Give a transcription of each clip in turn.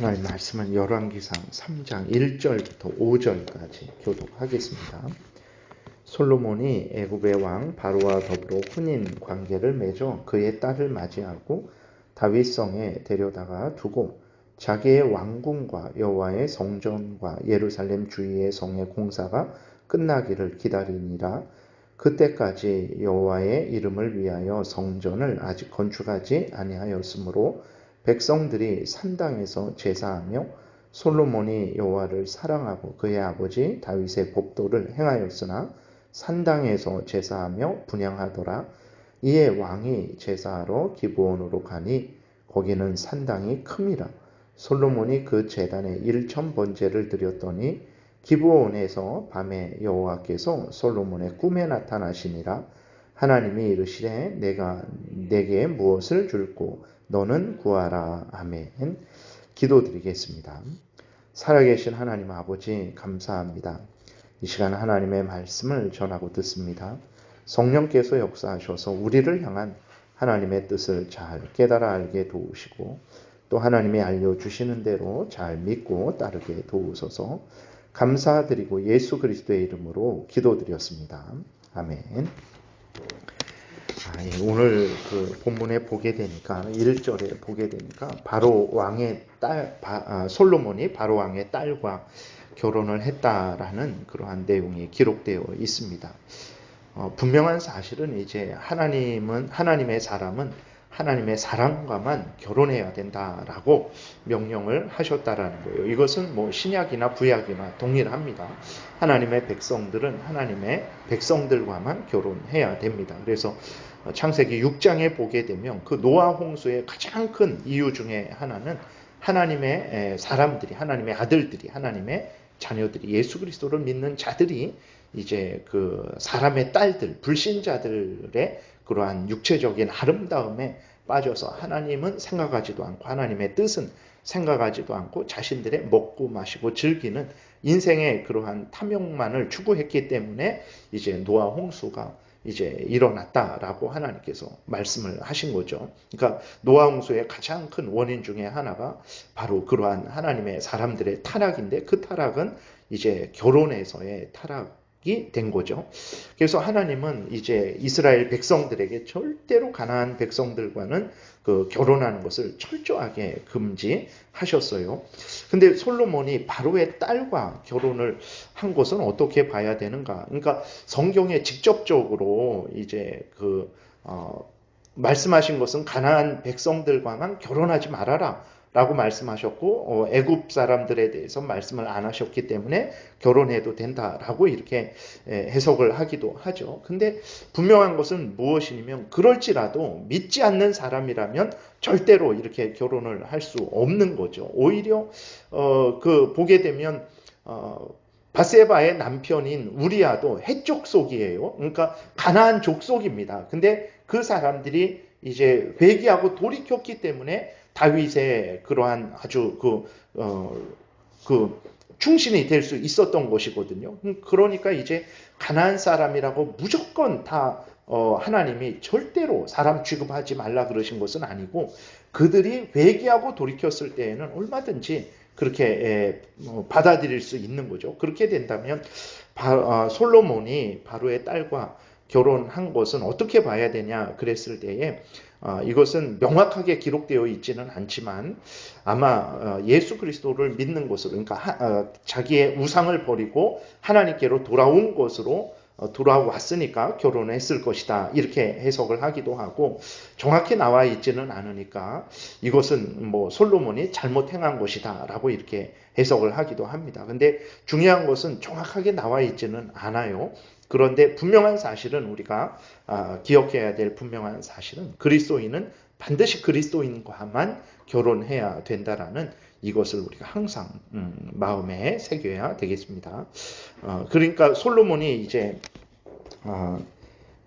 하나님 말씀은 열왕기상 3장 1절부터 5절까지 교독하겠습니다. 솔로몬이 애굽의 왕 바로와 더불어 혼인 관계를 맺어 그의 딸을 맞이하고 다윗성에 데려다가 두고 자기의 왕궁과 여호와의 성전과 예루살렘 주위의 성의 공사가 끝나기를 기다리니라. 그때까지 여호와의 이름을 위하여 성전을 아직 건축하지 아니하였으므로 백성들이 산당에서 제사하며 솔로몬이 여호와를 사랑하고 그의 아버지 다윗의 법도를 행하였으나 산당에서 제사하며 분향하더라. 이에 왕이 제사하러 기브온으로 가니 거기는 산당이 큼이라. 솔로몬이 그 제단에 1000번제를 드렸더니 기브온에서 밤에 여호와께서 솔로몬의 꿈에 나타나시니라. 하나님이 이르시되 내가 내게 무엇을 줄꼬 너는 구하라. 아멘. 기도드리겠습니다. 살아계신 하나님 아버지 감사합니다. 이 시간 하나님의 말씀을 전하고 듣습니다. 성령께서 역사하셔서 우리를 향한 하나님의 뜻을 잘 깨달아 알게 도우시고 또 하나님이 알려주시는 대로 잘 믿고 따르게 도우소서. 감사드리고 예수 그리스도의 이름으로 기도드렸습니다. 아멘. 오늘 그 본문에 보게 되니까 1절에 보게 되니까 바로 왕의 딸 솔로몬이 바로 왕의 딸과 결혼을 했다라는 그러한 내용이 기록되어 있습니다. 분명한 사실은 이제 하나님의 사람은 하나님의 사람과만 결혼해야 된다라고 명령을 하셨다라는 거예요. 이것은 뭐 신약이나 구약이나 동일합니다. 하나님의 백성들은 하나님의 백성들과만 결혼해야 됩니다. 그래서 창세기 6장에 보게 되면 그 노아 홍수의 가장 큰 이유 중에 하나는 하나님의 사람들이, 하나님의 아들들이, 하나님의 자녀들이, 예수 그리스도를 믿는 자들이 이제 그 사람의 딸들, 불신자들의 그러한 육체적인 아름다움에 빠져서 하나님은 생각하지도 않고 하나님의 뜻은 생각하지도 않고 자신들의 먹고 마시고 즐기는 인생의 그러한 탐욕만을 추구했기 때문에 이제 노아 홍수가 이제 일어났다라고 하나님께서 말씀을 하신 거죠. 그러니까 노아 홍수의 가장 큰 원인 중에 하나가 바로 그러한 하나님의 사람들의 타락인데 그 타락은 이제 결혼에서의 타락이 된 거죠. 그래서 하나님은 이제 이스라엘 백성들에게 절대로 가나안 백성들과는 그 결혼하는 것을 철저하게 금지하셨어요. 근데 솔로몬이 바로의 딸과 결혼을 한 것은 어떻게 봐야 되는가? 그러니까 성경에 직접적으로 이제 말씀하신 것은 가나안 백성들과만 결혼하지 말아라. 라고 말씀하셨고 애굽 사람들에 대해서 말씀을 안 하셨기 때문에 결혼해도 된다라고 이렇게 해석을 하기도 하죠. 근데 분명한 것은 무엇이냐면 그럴지라도 믿지 않는 사람이라면 절대로 이렇게 결혼을 할 수 없는 거죠. 오히려 보게 되면 바세바의 남편인 우리아도 헷족속이에요. 그러니까 가나안 족속입니다. 근데 그 사람들이 이제 회개하고 돌이켰기 때문에 다윗의 그러한 아주 충신이 될 수 있었던 것이거든요. 그러니까 이제 가나안 사람이라고 무조건 다 하나님이 절대로 사람 취급하지 말라 그러신 것은 아니고 그들이 회개하고 돌이켰을 때에는 얼마든지 그렇게 받아들일 수 있는 거죠. 그렇게 된다면 솔로몬이 바로의 딸과 결혼한 것은 어떻게 봐야 되냐 그랬을 때에 이것은 명확하게 기록되어 있지는 않지만 아마 예수 그리스도를 믿는 것으로 그러니까 자기의 우상을 버리고 하나님께로 돌아온 것으로 돌아왔으니까 결혼을 했을 것이다 이렇게 해석을 하기도 하고 정확히 나와 있지는 않으니까 이것은 뭐 솔로몬이 잘못 행한 것이다 라고 이렇게 해석을 하기도 합니다. 근데 중요한 것은 정확하게 나와 있지는 않아요. 그런데 분명한 사실은 우리가 기억해야 될 분명한 사실은 그리스도인은 반드시 그리스도인과만 결혼해야 된다라는 이것을 우리가 항상 마음에 새겨야 되겠습니다. 그러니까 솔로몬이 이제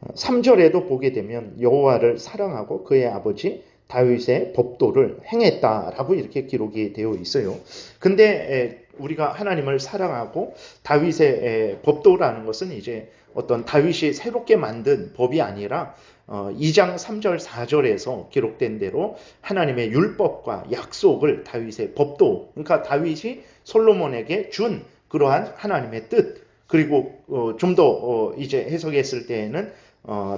3절에도 보게 되면 여호와를 사랑하고 그의 아버지 다윗의 법도를 행했다라고 이렇게 기록이 되어 있어요. 근데 우리가 하나님을 사랑하고 다윗의 법도라는 것은 이제 어떤 다윗이 새롭게 만든 법이 아니라 2장 3절 4절에서 기록된 대로 하나님의 율법과 약속을 다윗의 법도, 그러니까 다윗이 솔로몬에게 준 그러한 하나님의 뜻, 그리고 좀 더 이제 해석했을 때에는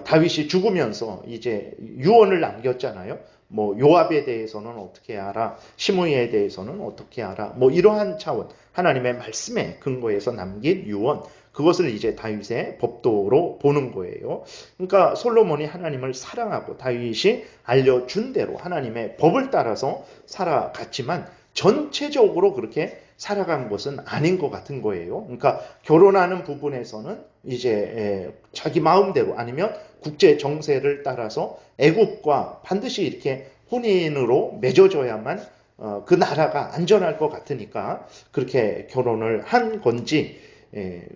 다윗이 죽으면서 이제 유언을 남겼잖아요. 뭐 요압에 대해서는 어떻게 알아, 시므이에 대해서는 어떻게 알아, 뭐 이러한 차원, 하나님의 말씀에 근거해서 남긴 유언, 그것을 이제 다윗의 법도로 보는 거예요. 그러니까 솔로몬이 하나님을 사랑하고 다윗이 알려준 대로 하나님의 법을 따라서 살아갔지만 전체적으로 그렇게 살아간 것은 아닌 것 같은 거예요. 그러니까 결혼하는 부분에서는 이제 자기 마음대로, 아니면 국제 정세를 따라서 애국과 반드시 이렇게 혼인으로 맺어져야만 그 나라가 안전할 것 같으니까 그렇게 결혼을 한 건지,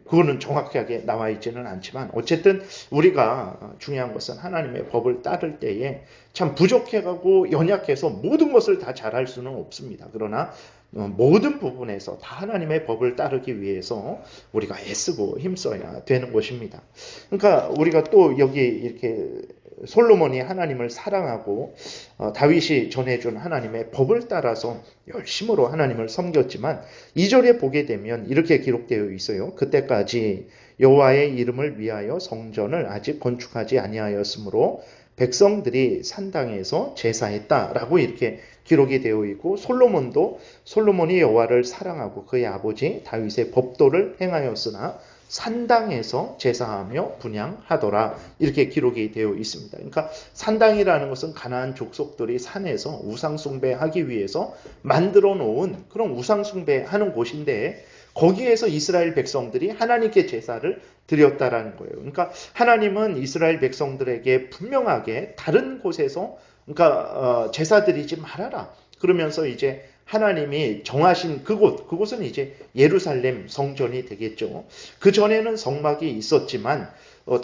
그거는 정확하게 나와 있지는 않지만, 어쨌든 우리가 중요한 것은 하나님의 법을 따를 때에 참 부족해가고 연약해서 모든 것을 다 잘할 수는 없습니다. 그러나 모든 부분에서 다 하나님의 법을 따르기 위해서 우리가 애쓰고 힘써야 되는 것입니다. 그러니까 우리가 또 여기 이렇게 솔로몬이 하나님을 사랑하고 다윗이 전해준 하나님의 법을 따라서 열심으로 하나님을 섬겼지만 2절에 보게 되면 이렇게 기록되어 있어요. 그때까지 여호와의 이름을 위하여 성전을 아직 건축하지 아니하였으므로 백성들이 산당에서 제사했다라고 이렇게 기록이 되어 있고, 솔로몬이 여호와를 사랑하고 그의 아버지 다윗의 법도를 행하였으나 산당에서 제사하며 분향하더라, 이렇게 기록이 되어 있습니다. 그러니까 산당이라는 것은 가나안 족속들이 산에서 우상 숭배하기 위해서 만들어 놓은 그런 우상 숭배하는 곳인데, 거기에서 이스라엘 백성들이 하나님께 제사를 드렸다라는 거예요. 그러니까 하나님은 이스라엘 백성들에게 분명하게 다른 곳에서, 그러니까 제사 드리지 말아라, 그러면서 이제 하나님이 정하신 그곳은 이제 예루살렘 성전이 되겠죠. 그 전에는 성막이 있었지만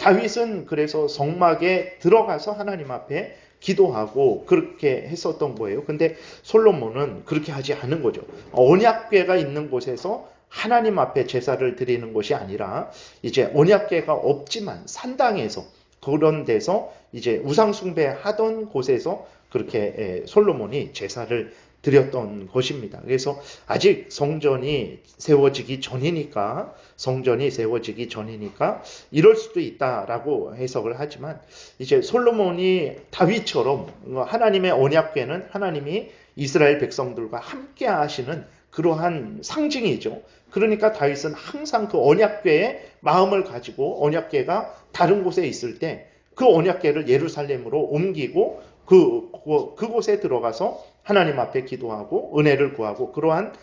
다윗은 그래서 성막에 들어가서 하나님 앞에 기도하고 그렇게 했었던 거예요. 근데 솔로몬은 그렇게 하지 않은 거죠. 언약궤가 있는 곳에서 하나님 앞에 제사를 드리는 것이 아니라, 이제 언약궤가 없지만 산당에서, 그런 데서 이제 우상 숭배하던 곳에서 그렇게 솔로몬이 제사를 드렸던 것입니다. 그래서 아직 성전이 세워지기 전이니까 이럴 수도 있다라고 해석을 하지만, 이제 솔로몬이 다윗처럼 하나님의 언약궤는 하나님이 이스라엘 백성들과 함께 하시는 그러한 상징이죠. 그러니까 다윗은 항상 그 언약궤의 마음을 가지고, 언약궤가 다른 곳에 있을 때 그 언약궤를 예루살렘으로 옮기고 그곳에 들어가서 하나님 앞에 기도하고 은혜를 구하고 그러한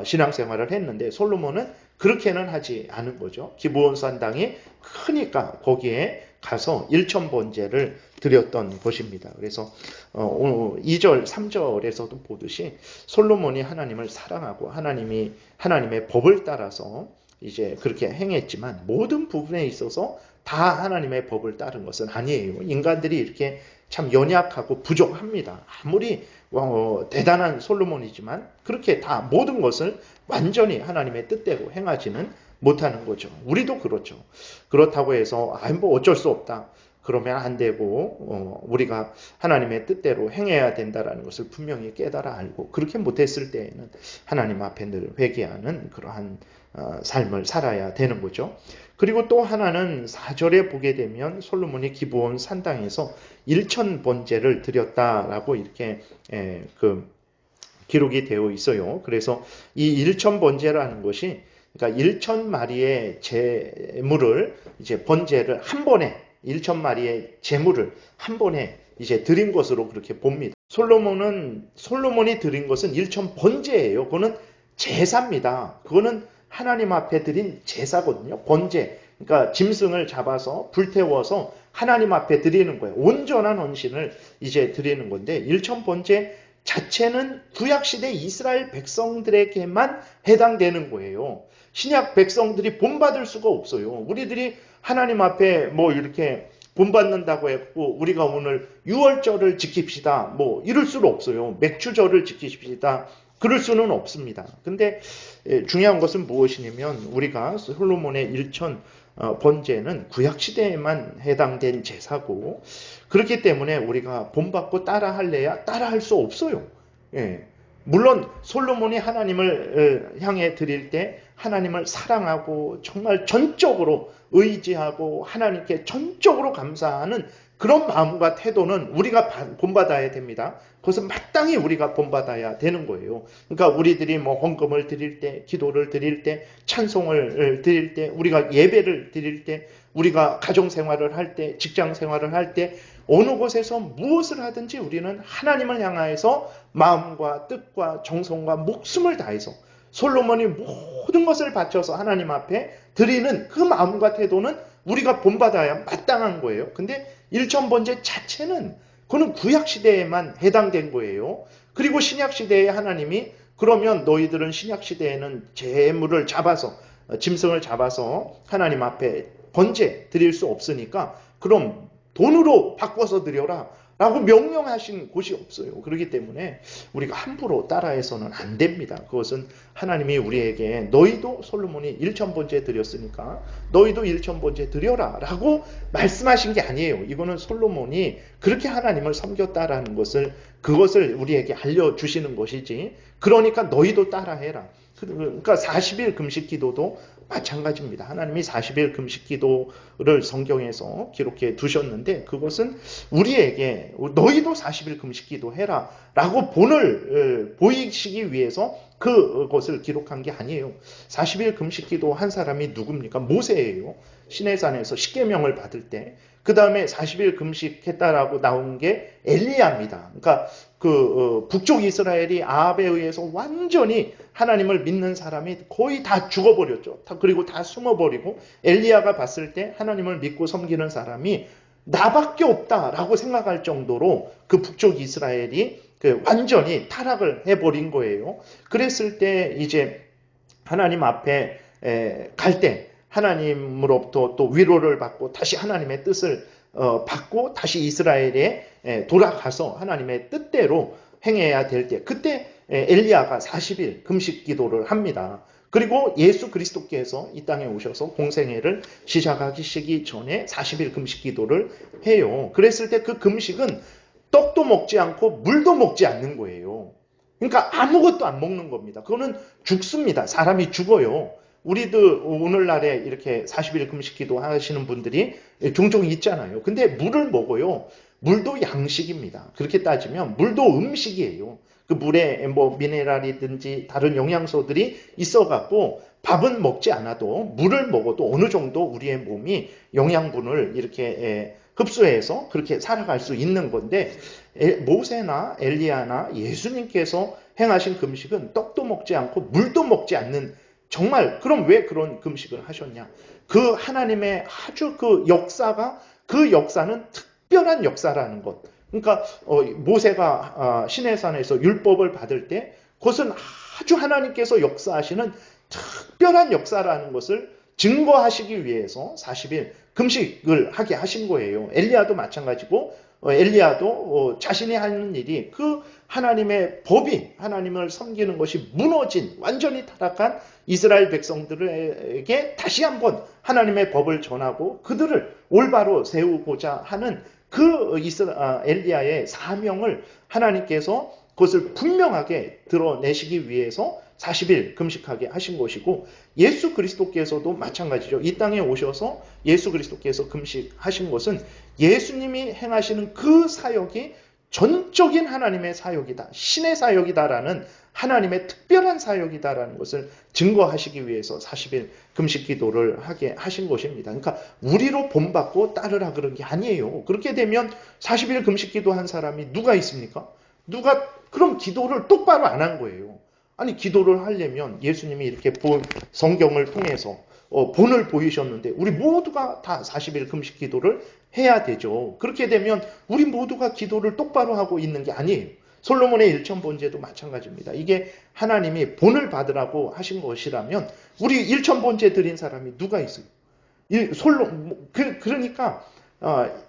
신앙생활을 했는데, 솔로몬은 그렇게는 하지 않은 거죠. 기브온 산당이 크니까 거기에 가서 일천번제를 드렸던 것입니다. 그래서 2절, 3절에서도 보듯이 솔로몬이 하나님을 사랑하고 하나님의 법을 따라서 이제 그렇게 행했지만, 모든 부분에 있어서 다 하나님의 법을 따른 것은 아니에요. 인간들이 이렇게 참 연약하고 부족합니다. 아무리 대단한 솔로몬이지만 그렇게 다 모든 것을 완전히 하나님의 뜻대로 행하지는 못하는 거죠. 우리도 그렇죠. 그렇다고 해서 뭐 어쩔 수 없다, 그러면 안 되고 우리가 하나님의 뜻대로 행해야 된다는 것을 분명히 깨달아 알고, 그렇게 못했을 때에는 하나님 앞에 늘 회개하는 그러한 삶을 살아야 되는 거죠. 그리고 또 하나는 4절에 보게 되면 솔로몬이 기브온 산당에서 1000번제를 드렸다라고 이렇게 기록이 되어 있어요. 그래서 이 1000번제라는 것이, 그러니까 1000마리의 제물을 이제 번제를 한 번에, 1000마리의 제물을 한 번에 이제 드린 것으로 그렇게 봅니다. 솔로몬이 드린 것은 1000번제예요. 그거는 제사입니다. 그거는 하나님 앞에 드린 제사거든요. 번제. 그러니까 짐승을 잡아서 불태워서 하나님 앞에 드리는 거예요. 온전한 헌신을 이제 드리는 건데, 1000번제 자체는 구약시대 이스라엘 백성들에게만 해당되는 거예요. 신약 백성들이 본받을 수가 없어요. 우리들이 하나님 앞에 뭐 이렇게 본받는다고 했고, 우리가 오늘 유월절을 지킵시다, 뭐 이럴 수는 없어요. 맥주절을 지킵시다, 그럴 수는 없습니다. 근데 중요한 것은 무엇이냐면 우리가 솔로몬의 일천 번제는 구약시대에만 해당된 제사고 그렇기 때문에 우리가 본받고 따라할래야 따라할 수 없어요. 예. 물론 솔로몬이 하나님을 향해 드릴 때 하나님을 사랑하고 정말 전적으로 의지하고 하나님께 전적으로 감사하는 그런 마음과 태도는 우리가 본받아야 됩니다. 그것은 마땅히 우리가 본받아야 되는 거예요. 그러니까 우리들이 뭐 헌금을 드릴 때, 기도를 드릴 때, 찬송을 드릴 때, 우리가 예배를 드릴 때, 우리가 가정생활을 할 때, 직장생활을 할 때, 어느 곳에서 무엇을 하든지 우리는 하나님을 향하여서 마음과 뜻과 정성과 목숨을 다해서 솔로몬이 모든 것을 바쳐서 하나님 앞에 드리는 그 마음과 태도는 우리가 본받아야 마땅한 거예요. 근데 일천번제 자체는 그거는 구약시대에만 해당된 거예요. 그리고 신약시대에 하나님이 그러면 너희들은 신약시대에는 제물을 잡아서 짐승을 잡아서 하나님 앞에 번제 드릴 수 없으니까 그럼 돈으로 바꿔서 드려라 라고 명령하신 곳이 없어요. 그렇기 때문에 우리가 함부로 따라해서는 안 됩니다. 그것은 하나님이 우리에게 너희도 솔로몬이 일천번제 드렸으니까 너희도 일천번제 드려라 라고 말씀하신 게 아니에요. 이거는 솔로몬이 그렇게 하나님을 섬겼다라는 그것을 우리에게 알려주시는 것이지 그러니까 너희도 따라해라. 그러니까 40일 금식 기도도 마찬가지입니다. 하나님이 40일 금식 기도를 성경에서 기록해 두셨는데 그것은 우리에게 너희도 40일 금식 기도해라 라고 본을 보이시기 위해서 그것을 기록한 게 아니에요. 40일 금식 기도 한 사람이 누굽니까? 모세예요. 시내산에서 십계명을 받을 때 그 다음에 40일 금식했다라고 나온 게 엘리야입니다. 그러니까 북쪽 이스라엘이 아합에 의해서 완전히 하나님을 믿는 사람이 거의 다 죽어버렸죠. 그리고 다 숨어버리고 엘리야가 봤을 때 하나님을 믿고 섬기는 사람이 나밖에 없다라고 생각할 정도로 그 북쪽 이스라엘이 완전히 타락을 해버린 거예요. 그랬을 때 이제 하나님 앞에 갈 때 하나님으로부터 또 위로를 받고 다시 하나님의 뜻을 받고 다시 이스라엘에 돌아가서 하나님의 뜻대로 행해야 될 때 그때 엘리야가 40일 금식 기도를 합니다. 그리고 예수 그리스도께서 이 땅에 오셔서 공생애를 시작하시기 전에 40일 금식 기도를 해요. 그랬을 때 그 금식은 떡도 먹지 않고 물도 먹지 않는 거예요. 그러니까 아무것도 안 먹는 겁니다. 그거는 죽습니다. 사람이 죽어요. 우리도 오늘날에 이렇게 40일 금식 기도 하시는 분들이 종종 있잖아요. 근데 물을 먹어요. 물도 양식입니다. 그렇게 따지면 물도 음식이에요. 그 물에 뭐 미네랄이든지 다른 영양소들이 있어갖고 밥은 먹지 않아도 물을 먹어도 어느 정도 우리의 몸이 영양분을 이렇게 흡수해서 그렇게 살아갈 수 있는 건데 모세나 엘리야나 예수님께서 행하신 금식은 떡도 먹지 않고 물도 먹지 않는 정말 그럼 왜 그런 금식을 하셨냐? 그 하나님의 아주 그 역사는 특별한 역사라는 것. 그러니까 모세가 시내산에서 율법을 받을 때 그것은 아주 하나님께서 역사하시는 특별한 역사라는 것을 증거하시기 위해서 40일 금식을 하게 하신 거예요. 엘리야도 마찬가지고 엘리야도 자신이 하는 일이 그 하나님의 법이 하나님을 섬기는 것이 무너진 완전히 타락한 이스라엘 백성들에게 다시 한번 하나님의 법을 전하고 그들을 올바로 세우고자 하는 그 엘리야의 사명을 하나님께서 그것을 분명하게 드러내시기 위해서 40일 금식하게 하신 것이고 예수 그리스도께서도 마찬가지죠. 이 땅에 오셔서 예수 그리스도께서 금식하신 것은 예수님이 행하시는 그 사역이 전적인 하나님의 사역이다. 신의 사역이다라는 하나님의 특별한 사역이다라는 것을 증거하시기 위해서 40일 금식 기도를 하게 하신 것입니다. 그러니까 우리로 본받고 따르라 그런 게 아니에요. 그렇게 되면 40일 금식 기도한 사람이 누가 있습니까? 그럼 기도를 똑바로 안 한 거예요. 아니 기도를 하려면 예수님이 이렇게 성경을 통해서 본을 보이셨는데 우리 모두가 다 40일 금식 기도를 해야 되죠. 그렇게 되면 우리 모두가 기도를 똑바로 하고 있는 게 아니에요. 솔로몬의 일천번제도 마찬가지입니다. 이게 하나님이 본을 받으라고 하신 것이라면 우리 일천번제 드린 사람이 누가 있어요? 그러니까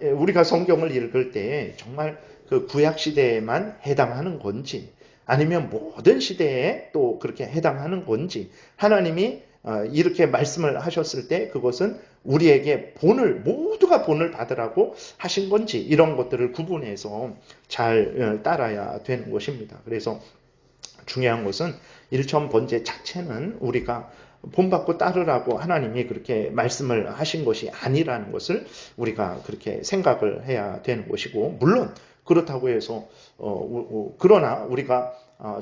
우리가 성경을 읽을 때 정말 그 구약 시대에만 해당하는 건지 아니면 모든 시대에 또 그렇게 해당하는 건지, 하나님이 이렇게 말씀을 하셨을 때 그것은 우리에게 모두가 본을 받으라고 하신 건지, 이런 것들을 구분해서 잘 따라야 되는 것입니다. 그래서 중요한 것은 일천번제 자체는 우리가 본받고 따르라고 하나님이 그렇게 말씀을 하신 것이 아니라는 것을 우리가 그렇게 생각을 해야 되는 것이고, 물론 그렇다고 해서 그러나 우리가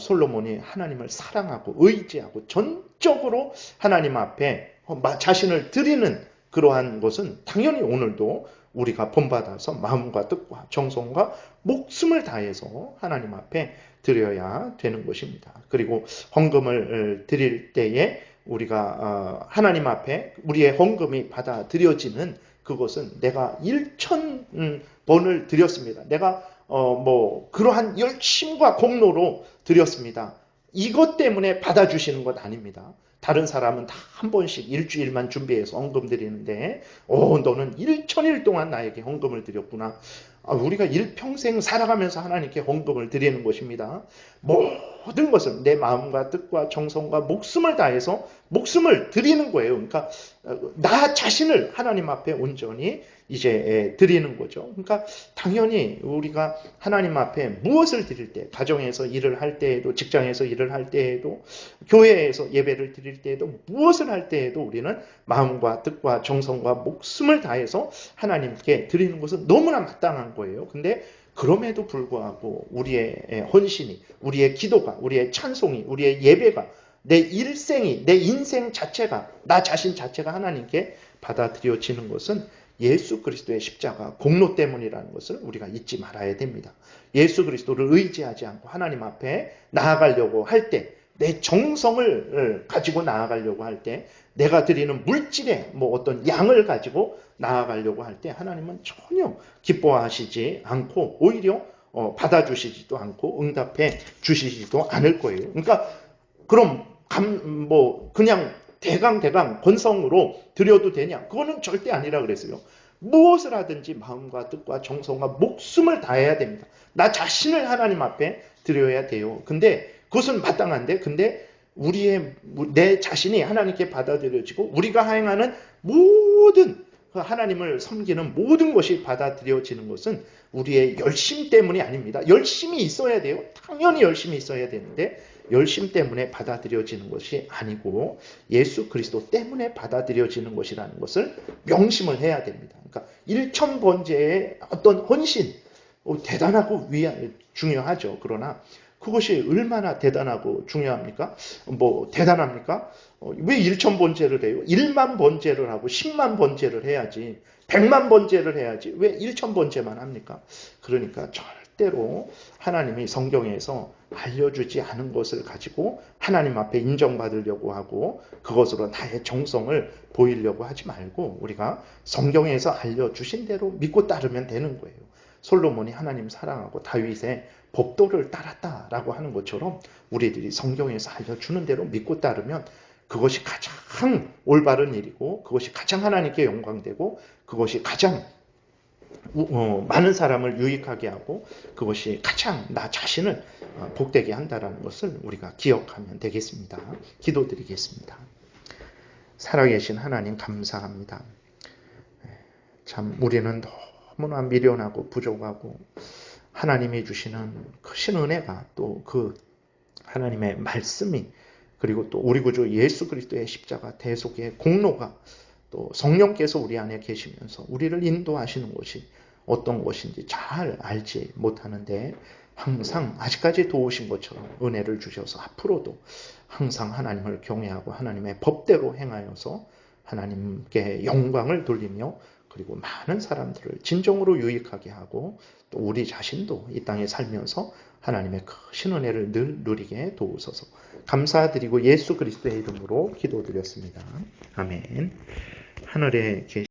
솔로몬이 하나님을 사랑하고 의지하고 전적으로 하나님 앞에 자신을 드리는 그러한 것은 당연히 오늘도 우리가 본받아서 마음과 뜻과 정성과 목숨을 다해서 하나님 앞에 드려야 되는 것입니다. 그리고 헌금을 드릴 때에 우리가 하나님 앞에 우리의 헌금이 받아들여지는 그것은 내가 1,000번을 드렸습니다. 내가 그러한 열심과 공로로 드렸습니다. 이것 때문에 받아주시는 것 아닙니다. 다른 사람은 다 한 번씩 일주일만 준비해서 헌금 드리는데 너는 1,000일 동안 나에게 헌금을 드렸구나. 우리가 일평생 살아가면서 하나님께 헌금을 드리는 것입니다. 모든 것을 내 마음과 뜻과 정성과 목숨을 다해서 목숨을 드리는 거예요. 그러니까 나 자신을 하나님 앞에 온전히 이제 드리는 거죠. 그러니까 당연히 우리가 하나님 앞에 무엇을 드릴 때, 가정에서 일을 할 때에도, 직장에서 일을 할 때에도, 교회에서 예배를 드릴 때에도, 무엇을 할 때에도 우리는 마음과 뜻과 정성과 목숨을 다해서 하나님께 드리는 것은 너무나 마땅한 거예요. 근데 그럼에도 불구하고 우리의 헌신이, 우리의 기도가, 우리의 찬송이, 우리의 예배가, 내 일생이, 내 인생 자체가, 나 자신 자체가 하나님께 받아들여지는 것은 예수 그리스도의 십자가 공로 때문이라는 것을 우리가 잊지 말아야 됩니다. 예수 그리스도를 의지하지 않고 하나님 앞에 나아가려고 할 때, 내 정성을 가지고 나아가려고 할 때, 내가 드리는 물질의 어떤 양을 가지고 나아가려고 할 때 하나님은 전혀 기뻐하시지 않고 오히려 받아주시지도 않고 응답해 주시지도 않을 거예요. 그러니까 그럼 그냥 대강 건성으로 드려도 되냐? 그거는 절대 아니라 그랬어요. 무엇을 하든지 마음과 뜻과 정성과 목숨을 다해야 됩니다. 나 자신을 하나님 앞에 드려야 돼요. 근데 그것은 마땅한데, 근데 내 자신이 하나님께 받아들여지고 우리가 행하는 모든 하나님을 섬기는 모든 것이 받아들여지는 것은 우리의 열심 때문이 아닙니다. 열심이 있어야 돼요. 당연히 열심이 있어야 되는데 열심 때문에 받아들여지는 것이 아니고 예수 그리스도 때문에 받아들여지는 것이라는 것을 명심을 해야 됩니다. 그러니까 일천번제의 어떤 헌신, 대단하고 중요하죠. 그러나 그것이 얼마나 대단하고 중요합니까? 대단합니까? 왜 1,000번제를 해요? 1만 번제를 하고 10만 번제를 해야지, 100만 번제를 해야지 왜 1,000번제만 합니까? 그러니까 절대로 하나님이 성경에서 알려주지 않은 것을 가지고 하나님 앞에 인정받으려고 하고 그것으로 나의 정성을 보이려고 하지 말고 우리가 성경에서 알려주신 대로 믿고 따르면 되는 거예요. 솔로몬이 하나님 사랑하고 다윗의 법도를 따랐다라고 하는 것처럼 우리들이 성경에서 알려주는 대로 믿고 따르면 그것이 가장 올바른 일이고 그것이 가장 하나님께 영광되고 그것이 가장 많은 사람을 유익하게 하고 그것이 가장 나 자신을 복되게 한다는 것을 우리가 기억하면 되겠습니다. 기도드리겠습니다. 살아계신 하나님 감사합니다. 참 우리는 너무나 미련하고 부족하고 하나님이 주시는 크신 은혜가 또 그 하나님의 말씀이 그리고 또 우리 구주 예수 그리스도의 십자가 대속의 공로가 또 성령께서 우리 안에 계시면서 우리를 인도하시는 것이 어떤 것인지 잘 알지 못하는데 항상 아직까지 도우신 것처럼 은혜를 주셔서 앞으로도 항상 하나님을 경외하고 하나님의 법대로 행하여서 하나님께 영광을 돌리며 그리고 많은 사람들을 진정으로 유익하게 하고 또 우리 자신도 이 땅에 살면서 하나님의 크신 은혜를 늘 누리게 도우소서. 감사드리고 예수 그리스도의 이름으로 기도드렸습니다. 아멘. 하늘에 계신